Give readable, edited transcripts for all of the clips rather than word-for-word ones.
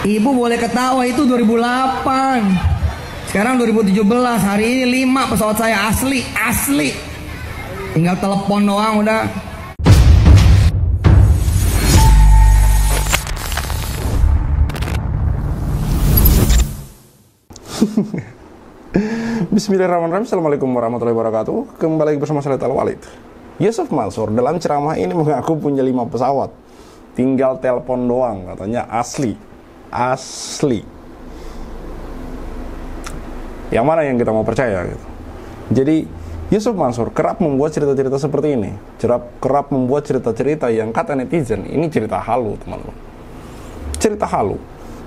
Ibu boleh ketawa, itu 2008. Sekarang 2017, hari ini 5 pesawat saya asli. Tinggal telepon doang udah. Bismillahirrahmanirrahim. Assalamualaikum warahmatullahi wabarakatuh. Kembali lagi bersama saya Walid. Yusuf Mansur dalam ceramah ini mengaku punya 5 pesawat, tinggal telepon doang, katanya asli. Yang mana yang kita mau percaya gitu. Jadi Yusuf Mansur kerap membuat cerita-cerita seperti ini, kerap membuat cerita-cerita yang kata netizen ini cerita halu, teman-teman. Cerita halu.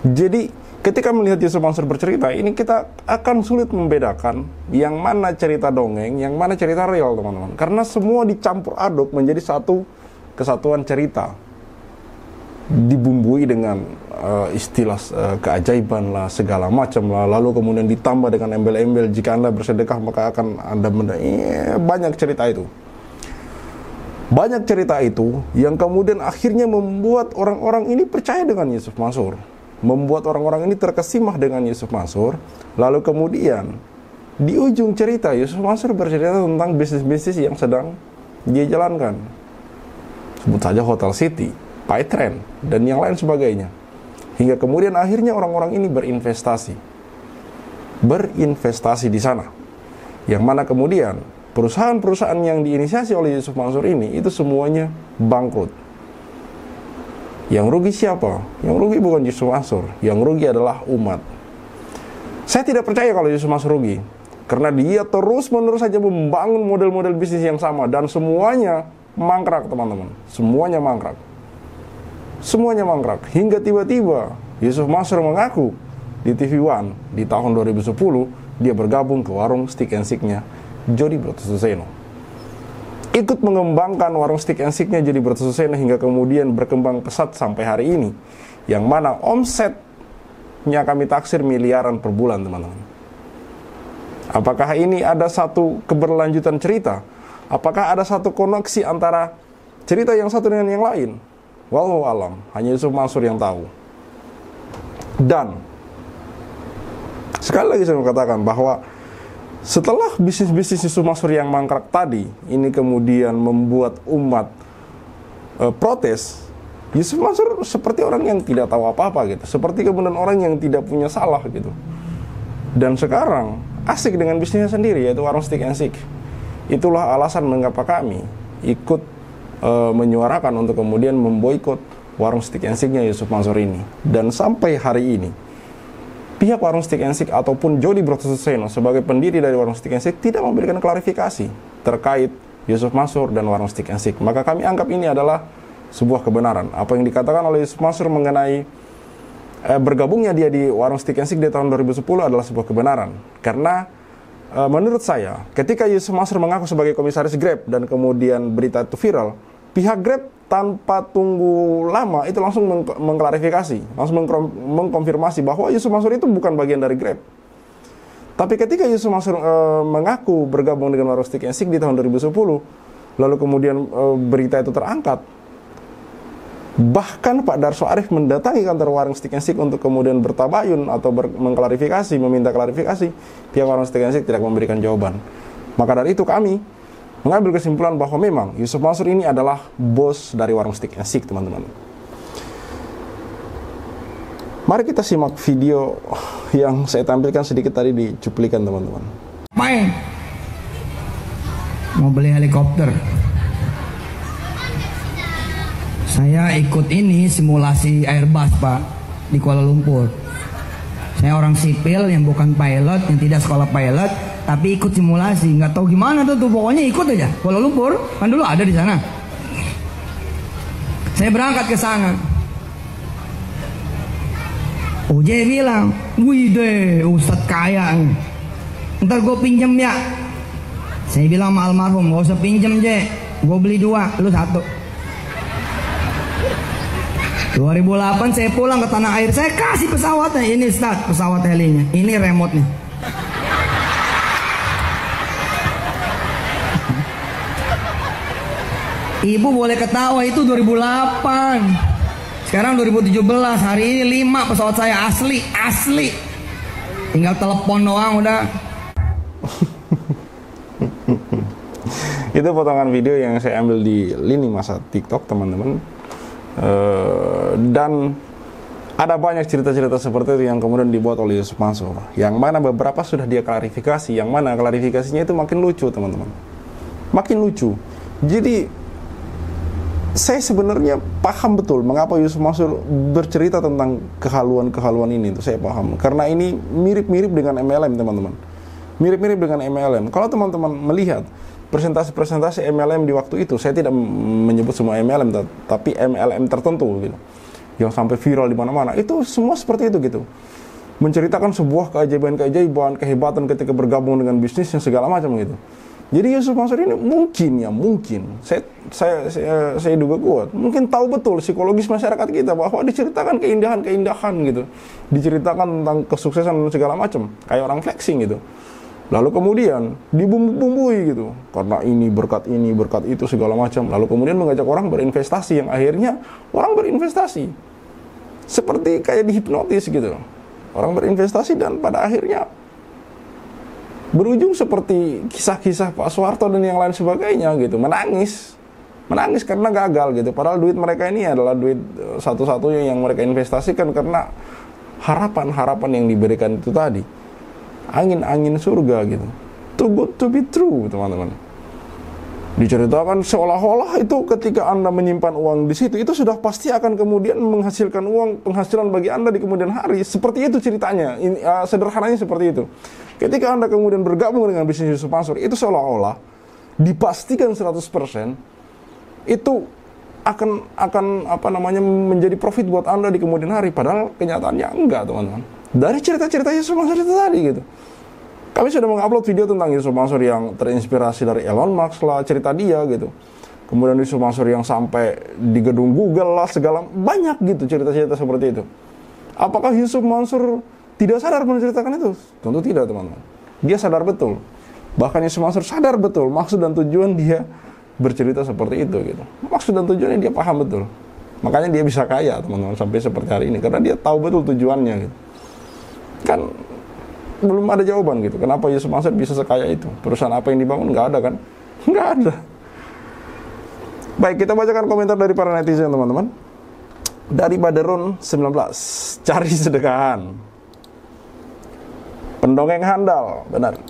Jadi ketika melihat Yusuf Mansur bercerita, ini kita akan sulit membedakan yang mana cerita dongeng, yang mana cerita real, teman-teman. Karena semua dicampur aduk menjadi satu kesatuan cerita. Dibumbui dengan istilah keajaiban lah, segala macam lah. Lalu kemudian ditambah dengan embel-embel, jika Anda bersedekah maka akan Anda banyak cerita itu. Banyak cerita itu yang kemudian akhirnya membuat orang-orang ini percaya dengan Yusuf Mansur. Membuat orang-orang ini terkesima dengan Yusuf Mansur. Lalu kemudian di ujung cerita Yusuf Mansur bercerita tentang bisnis-bisnis yang sedang dia jalankan. Sebut saja Hotel City, Paytrend, dan yang lain sebagainya. Hingga kemudian akhirnya orang-orang ini berinvestasi di sana. Yang mana kemudian perusahaan-perusahaan yang diinisiasi oleh Yusuf Mansur ini itu semuanya bangkrut. Yang rugi siapa? Yang rugi bukan Yusuf Mansur, yang rugi adalah umat. Saya tidak percaya kalau Yusuf Mansur rugi, karena dia terus-menerus saja membangun model-model bisnis yang sama, dan semuanya mangkrak, teman-teman. Semuanya mangkrak. Hingga tiba-tiba Yusuf Mansur mengaku di TV One di tahun 2010 dia bergabung ke warung Stick and Stick-nya Jody Brotoseno. Ikut mengembangkan warung Stick and Stick-nya Jody Brotoseno hingga kemudian berkembang pesat sampai hari ini, yang mana omsetnya kami taksir miliaran per bulan, teman-teman. Apakah ini ada satu keberlanjutan cerita? Apakah ada satu koneksi antara cerita yang satu dengan yang lain? Wallahu alam, hanya Yusuf Mansur yang tahu. Dan sekali lagi saya mau katakan bahwa setelah bisnis-bisnis Yusuf Mansur yang mangkrak tadi ini kemudian membuat umat protes, Yusuf Mansur seperti orang yang tidak tahu apa-apa gitu, seperti kemudian orang yang tidak punya salah gitu. Dan sekarang asik dengan bisnisnya sendiri, yaitu warung Stick and Stick. Itulah alasan mengapa kami ikut menyuarakan untuk kemudian memboikot warung Stick and Stick-nya Yusuf Mansur ini. Dan sampai hari ini pihak warung Stick and Stick ataupun Jody Brotoseno sebagai pendiri dari warung Stick and Stick tidak memberikan klarifikasi terkait Yusuf Mansur dan warung Stick and Stick. Maka kami anggap ini adalah sebuah kebenaran. Apa yang dikatakan oleh Yusuf Mansur mengenai bergabungnya dia di warung Stick and Stick di tahun 2010 adalah sebuah kebenaran. Karena menurut saya, ketika Yusuf Mansur mengaku sebagai komisaris Grab dan kemudian berita itu viral, pihak Grab tanpa tunggu lama itu langsung mengklarifikasi, langsung mengkonfirmasi bahwa Yusuf Mansur itu bukan bagian dari Grab. Tapi ketika Yusuf Mansur mengaku bergabung dengan warung Stick and Stick di tahun 2010, lalu kemudian berita itu terangkat, bahkan Pak Darso Arif mendatangi kantor warung Stick and Stick untuk kemudian bertabayun atau mengklarifikasi, meminta klarifikasi, pihak warung Stick and Stick tidak memberikan jawaban. Maka dari itu kami mengambil kesimpulan bahwa memang Yusuf Mansur ini adalah bos dari warung Stick and Stick, teman-teman. Mari kita simak video yang saya tampilkan sedikit tadi di cuplikan, teman-teman. Main mau beli helikopter. Saya ikut ini simulasi Airbus, Pak, di Kuala Lumpur. Saya orang sipil yang bukan pilot, yang tidak sekolah pilot, tapi ikut simulasi. Nggak tahu gimana tuh, pokoknya ikut aja. Kuala Lumpur kan dulu ada di sana. Saya berangkat ke sana. OJ bilang, "Wih deh, Ustadz kaya nih. Ntar gue pinjem ya." Saya bilang sama almarhum, "Gak usah pinjem, Je. Gue beli 2, lu 1." 2008 saya pulang ke tanah air, saya kasih pesawatnya. Ini start pesawat helinya, ini remote-nya. Ibu boleh ketawa, itu 2008. Sekarang 2017, hari ini 5 pesawat saya asli. Tinggal telepon doang udah. Itu potongan video yang saya ambil di lini masa TikTok, teman-teman. Dan ada banyak cerita-cerita seperti itu yang kemudian dibuat oleh Yusuf Mansur, yang mana beberapa sudah dia klarifikasi, yang mana klarifikasinya itu makin lucu, teman-teman. Makin lucu. Jadi saya sebenarnya paham betul mengapa Yusuf Mansur bercerita tentang kehaluan-kehaluan ini. Itu saya paham, karena ini mirip-mirip dengan MLM, teman-teman. Mirip-mirip dengan MLM. Kalau teman-teman melihat presentasi-presentasi MLM di waktu itu, saya tidak menyebut semua MLM, tapi MLM tertentu gitu, yang sampai viral di mana-mana, itu semua seperti itu gitu. Menceritakan sebuah keajaiban-keajaiban, kehebatan ketika bergabung dengan bisnis yang segala macam gitu. Jadi Yusuf Mansur ini mungkin saya duga kuat, mungkin tahu betul psikologis masyarakat kita, bahwa diceritakan keindahan-keindahan gitu, diceritakan tentang kesuksesan dan segala macam, kayak orang flexing gitu. Lalu kemudian dibumbu-bumbui gitu, karena ini berkat itu segala macam. Lalu kemudian mengajak orang berinvestasi, yang akhirnya orang berinvestasi seperti kayak dihipnotis gitu. Orang berinvestasi dan pada akhirnya berujung seperti kisah-kisah Pak Soeharto dan yang lain sebagainya gitu, menangis karena gagal gitu. Padahal duit mereka ini adalah duit satu-satunya yang mereka investasikan, karena harapan-harapan yang diberikan itu tadi, angin-angin surga gitu. Too good to be true, teman-teman. Diceritakan seolah-olah itu ketika Anda menyimpan uang di situ, itu sudah pasti akan kemudian menghasilkan penghasilan bagi Anda di kemudian hari. Seperti itu ceritanya. Sederhananya seperti itu. Ketika Anda kemudian bergabung dengan bisnis Yusuf Mansur, itu seolah-olah dipastikan 100% itu akan menjadi profit buat Anda di kemudian hari. Padahal kenyataannya enggak, teman-teman. Dari cerita-cerita Yusuf Mansur itu tadi gitu. Kami sudah mengupload video tentang Yusuf Mansur yang terinspirasi dari Elon Musk lah, cerita dia gitu. Kemudian Yusuf Mansur yang sampai di gedung Google lah, segala banyak gitu cerita-cerita seperti itu. Apakah Yusuf Mansur tidak sadar menceritakan itu? Tentu tidak, teman-teman. Dia sadar betul. Bahkan Yusuf Mansur sadar betul maksud dan tujuan dia bercerita seperti itu gitu. Maksud dan tujuannya dia paham betul. Makanya dia bisa kaya, teman-teman, sampai seperti hari ini, karena dia tahu betul tujuannya gitu. Kan belum ada jawaban gitu, kenapa Yusuf Mansur bisa sekaya itu. Perusahaan apa yang dibangun? Nggak ada kan? Nggak ada. Baik, kita bacakan komentar dari para netizen, teman-teman. Dari Baderun 19, cari sedekahan. Pendongeng handal, benar.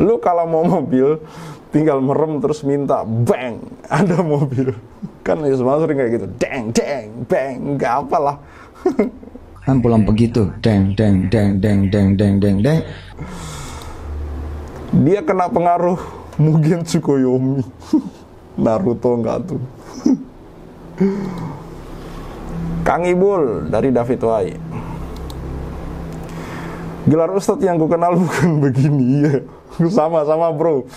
Lu kalau mau mobil tinggal merem terus minta, bang, ada mobil. Kan Yusuf Mansur kayak gitu, deng, bang, nggak apalah. Kan pulang begitu, deng. Dia kena pengaruh Mugen Tsukuyomi. Naruto enggak tuh. Kang Ibul dari David Wai. Gelar Ustadz yang ku kenal bukan begini ya. Sama bro.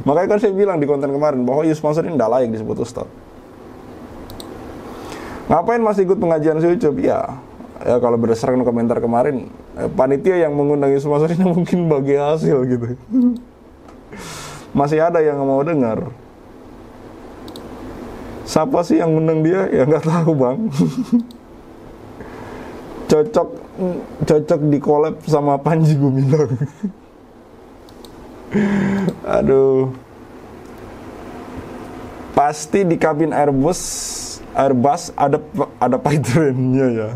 Makanya kan saya bilang di konten kemarin bahwa Yusuf Mansur ini tidak layak disebut Ustadz. Ngapain masih ikut pengajian Sucup? Ya kalau berdasarkan komentar kemarin, panitia yang mengundang Yusuf Mansur ini mungkin bagi hasil gitu. Masih ada yang mau dengar. Siapa sih yang ngundang dia? Ya nggak tahu, bang. Cocok di collab sama Panji Gumilang. Aduh. Pasti di kabin Airbus ada Python-nya ya.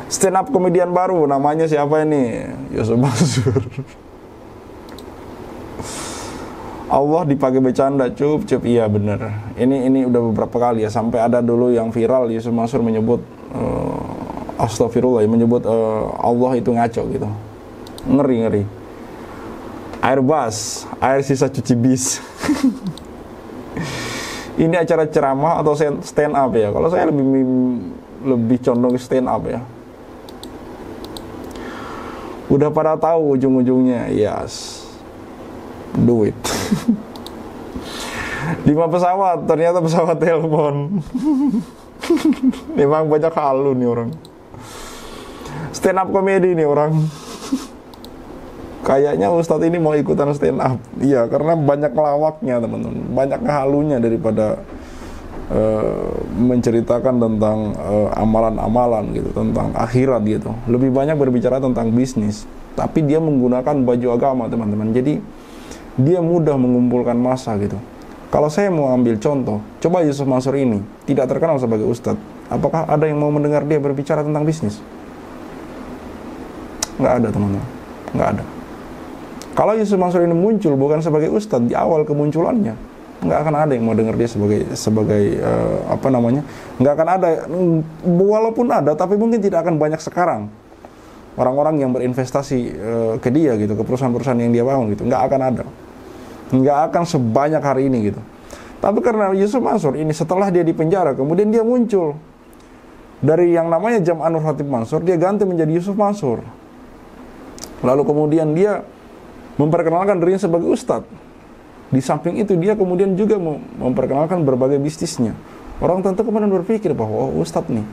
Stand up komedian baru, namanya siapa ini? Yusuf Mansur. Allah dipakai bercanda, cup. Iya bener. Ini udah beberapa kali ya, sampai ada dulu yang viral Yusuf Mansur menyebut astagfirullah, menyebut Allah itu ngaco gitu. Ngeri. Airbus, air sisa cuci bis. Ini acara ceramah atau stand up ya? Kalau saya lebih condong stand up ya. Udah pada tahu ujung-ujungnya, yes, do it. 5 pesawat, ternyata pesawat telepon. Memang banyak halu nih orang. Stand up komedi nih orang. kayaknya Ustadz ini mau ikutan stand up. Iya, karena banyak ngelawaknya teman-teman, banyak ngehalunya daripada menceritakan tentang amalan-amalan gitu, tentang akhirat gitu. Lebih banyak berbicara tentang bisnis, tapi dia menggunakan baju agama teman-teman. Jadi dia mudah mengumpulkan massa gitu. Kalau saya mau ambil contoh, coba Yusuf Mansur ini tidak terkenal sebagai ustadz. Apakah ada yang mau mendengar dia berbicara tentang bisnis? Nggak ada teman-teman, nggak ada. Kalau Yusuf Mansur ini muncul bukan sebagai ustadz di awal kemunculannya, nggak akan ada yang mau dengar dia sebagai apa namanya, nggak akan ada. Walaupun ada, tapi mungkin tidak akan banyak sekarang orang-orang yang berinvestasi ke dia gitu, ke perusahaan-perusahaan yang dia bangun gitu. Nggak akan ada, nggak akan sebanyak hari ini gitu. Tapi karena Yusuf Mansur ini setelah dia di penjara, kemudian dia muncul dari yang namanya Jam Anur Khatib Mansur, dia ganti menjadi Yusuf Mansur. Lalu kemudian dia memperkenalkan dirinya sebagai ustadz. Di samping itu dia kemudian juga memperkenalkan berbagai bisnisnya. Orang tentu kemudian berpikir bahwa ustadz nih,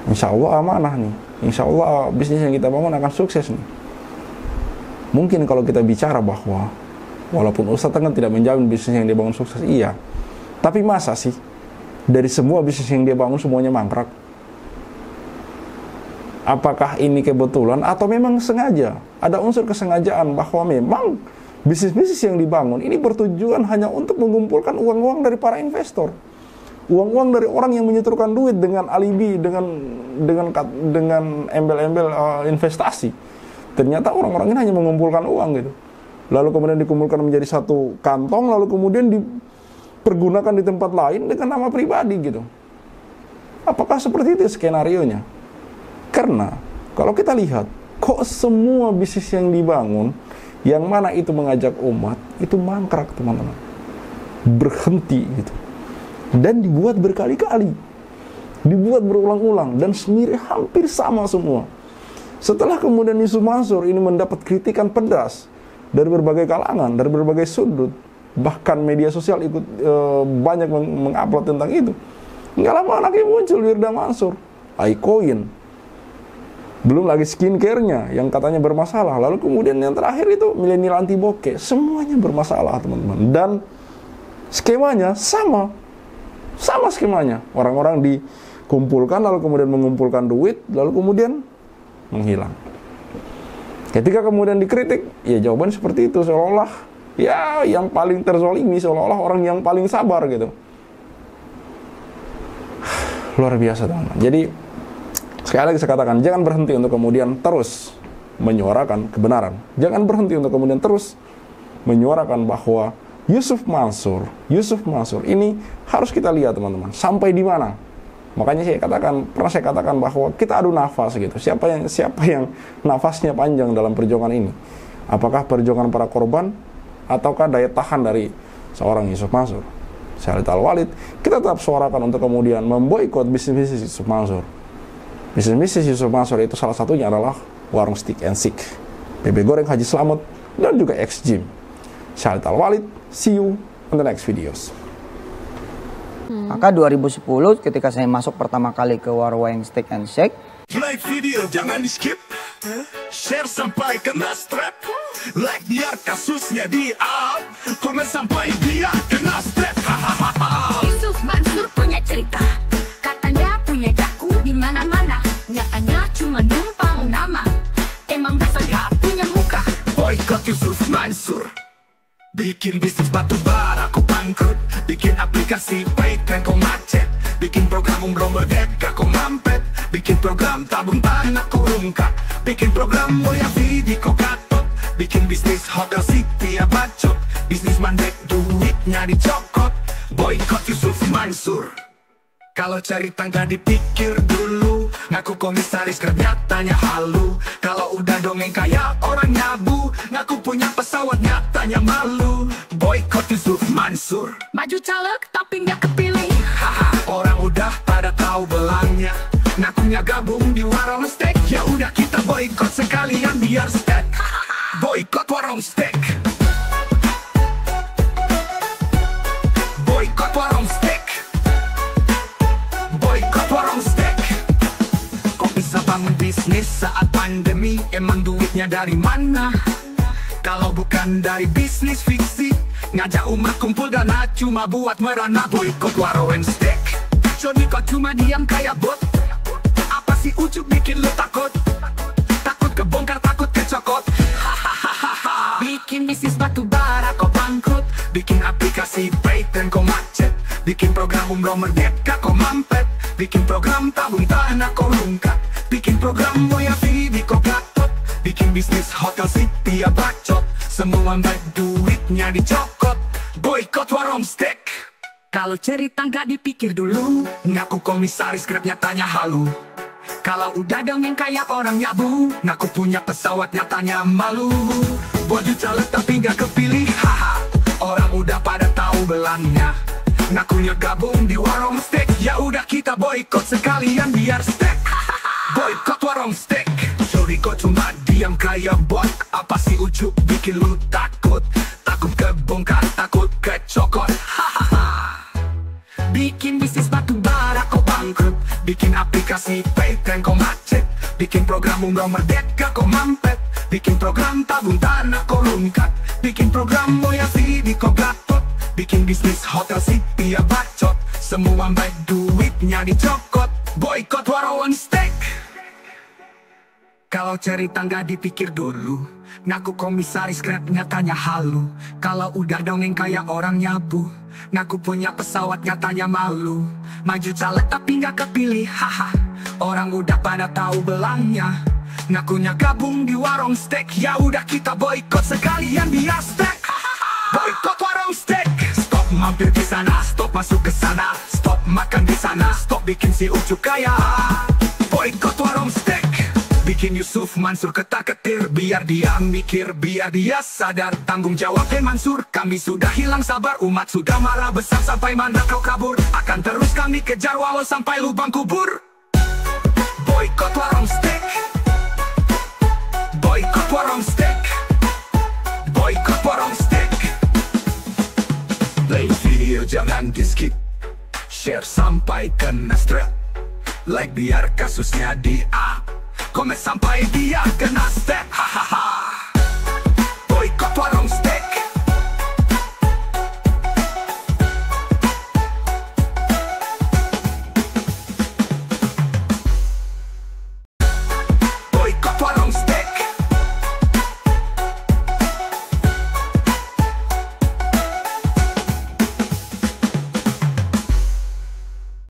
insya Allah amanah nih, insya Allah bisnis yang kita bangun akan sukses nih. Mungkin kalau kita bicara bahwa walaupun ustadz kan tidak menjamin bisnis yang dia bangun sukses, iya. Tapi masa sih dari semua bisnis yang dia bangun semuanya mangkrak? Apakah ini kebetulan atau memang sengaja? Ada unsur kesengajaan bahwa memang bisnis-bisnis yang dibangun ini bertujuan hanya untuk mengumpulkan uang-uang dari para investor. Uang-uang dari orang yang menyetorkan duit dengan alibi, dengan embel-embel investasi. Ternyata orang-orang ini hanya mengumpulkan uang gitu. Lalu kemudian dikumpulkan menjadi satu kantong, lalu kemudian dipergunakan di tempat lain dengan nama pribadi gitu. Apakah seperti itu skenarionya? Karena kalau kita lihat, kok semua bisnis yang dibangun, yang mana itu mengajak umat, itu mangkrak teman-teman. Berhenti gitu. Dan dibuat berkali-kali. Dibuat berulang-ulang. Dan semirip hampir sama semua. Setelah kemudian Yusuf Mansur ini mendapat kritikan pedas dari berbagai kalangan, dari berbagai sudut, bahkan media sosial ikut banyak mengupload tentang itu. Nggak lama anaknya muncul, Wirda Mansur, iCoin. Belum lagi skincare-nya yang katanya bermasalah. Lalu kemudian yang terakhir itu milenial anti bokeh. Semuanya bermasalah teman-teman. Dan skemanya sama skemanya. Orang-orang dikumpulkan, lalu kemudian mengumpulkan duit, lalu kemudian menghilang. Ketika kemudian dikritik, ya jawaban seperti itu. Seolah-olah ya yang paling terzolimi, seolah-olah orang yang paling sabar gitu. Luar biasa teman-teman. Jadi sekali lagi saya katakan, jangan berhenti untuk kemudian terus menyuarakan kebenaran. Jangan berhenti untuk kemudian terus menyuarakan bahwa Yusuf Mansur ini harus kita lihat teman-teman, sampai di mana. Makanya pernah saya katakan bahwa kita adu nafas gitu. Siapa yang nafasnya panjang dalam perjuangan ini? Apakah perjuangan para korban ataukah daya tahan dari seorang Yusuf Mansur? Khalid Al-Walid, kita tetap suarakan untuk kemudian memboikot bisnis-bisnis Yusuf Mansur. Bisnis Yusuf Mansur itu salah satunya adalah warung Stick and Shake, bebek goreng Haji Slamet, dan juga X-Gym. Khalid Al-Walid, see you on the next videos. Maka 2010 ketika saya masuk pertama kali ke warung Stick and Shake, like video jangan di skip, share sampai kena strap, like biar kasusnya di up, komen sampai dia kena strap. Yusuf Mansur punya cerita, katanya punya jaku di mana-mana, nyatanya cuma numpang nama, emang dasar gak punya muka. Boykot Yusuf Mansur, bikin bisnis batu bara aku bangkrut, bikin aplikasi paytren kau macet, bikin program umroh merdeka kau mampet, bikin program tabung tanah kau rungkak, bikin program mulia video kau gatot, bikin bisnis hotel city ya bacot, bisnis mandek duitnya dicokot. Boykot Yusuf Mansur. Kalau cari tangga dipikir dulu, ngaku komisaris ternyatanya halu. Kalau udah dongeng kayak orang nyabu, ngaku punya pesawat nyatanya malu. Boykot Yusuf Mansur. Maju caleg tapi nggak kepilih. Haha, orang udah pada tahu belangnya, ngakunya gabung di warung steak. Ya udah kita boykot sekalian biar steak. Boykot warung steak. Boykot warung steak. Boykot warung steak. Kok bisa bangun bisnis saat saat pandemi, emang duitnya dari mana? Kalau bukan dari bisnis fiksi, ngajak umat kumpul dana cuma buat merana. Boykot warung and steak, Johnny kok cuma diam kayak bot. Apa sih ujuk bikin lu takut? Takut kebongkar, takut kecokot. Hahaha. Bikin bisnis batu bara kok bangkrut, bikin aplikasi patent kok macet, bikin program umroh merdeka kok mampet, bikin program tabung tanah kok rungkat, bikin program Moya Vivi kok gatot, bikin bisnis hotel city ya bacot, semua baik duitnya dicokot. Boykot warung steak. Kalau cerita nggak dipikir dulu, ngaku komisaris Grabnya tanya halu. Kalau udah dongeng kayak orang nyabu, ngaku punya pesawat nyatanya malu. Baju caleg tapi nggak kepilih, haha. Orang udah pada tahu belangnya, ngakunya gabung di warung steak. Ya udah kita boykot sekalian biar steak. Boykot warung steak. Sorry kok cuma diam kayak bot. Apa sih ujuk bikin lu takut? Takut kebongkar, takut kecokot. Hahaha. Bikin bisnis batu bara kok bangkrut, bikin aplikasi patent kok macet, bikin program umroh merdeka kok mampet, bikin program tabung tanah kok rungkat, bikin program Moya Vivi kok gatot, bikin bisnis hotel city ya bacot, semua baik duitnya dicokot. Boykot warung steak. Kalau cerita nggak dipikir dulu, ngaku komisaris Grabnya tanya halu. Kalau udah dongeng kayak orang nyabu, ngaku punya pesawat nyatanya malu. Maju caleg tapi nggak kepilih, haha. Orang udah pada tahu belangnya, ngakunya gabung di warung steak. Ya udah kita boykot sekalian biar steak. Boykot warung steak. Stop mampir di sana, stop masuk ke sana, stop makan di sana, stop bikin si ujuk kaya. Boykot warung steak. Bikin Yusuf Mansur ketar-ketir, biar dia mikir, biar dia sadar tanggung jawabnya Mansur. Kami sudah hilang sabar, umat sudah marah besar. Sampai mana kau kabur, akan terus kami kejar walau sampai lubang kubur. Boykot warung steak. Boykot warung steak. Boykot warung steak. Play video jangan di skip, share sampai kena strap, like biar kasusnya di up, komen sampai dia kena